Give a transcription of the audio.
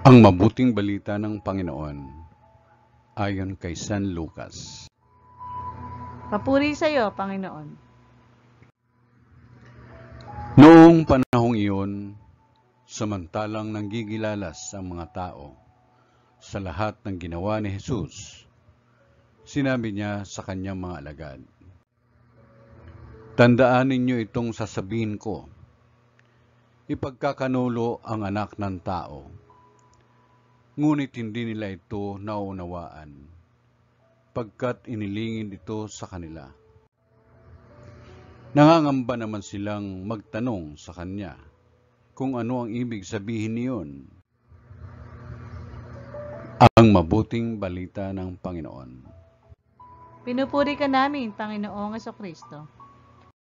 Ang mabuting balita ng Panginoon ayon kay San Lucas. Papuri sa iyo, Panginoon. Noong panahong iyon, samantalang nanggigilalas ang mga tao sa lahat ng ginawa ni Jesus, sinabi niya sa kanyang mga alagad, "Tandaan ninyo itong sasabihin ko, ipagkakanulo ang anak ng tao, ngunit hindi nila ito nauunawaan, pagkat inilingin ito sa kanila. Nangangamba naman silang magtanong sa kanya kung ano ang ibig sabihin niyon." Ang mabuting balita ng Panginoon. Pinupuri ka namin, Panginoong Jesucristo.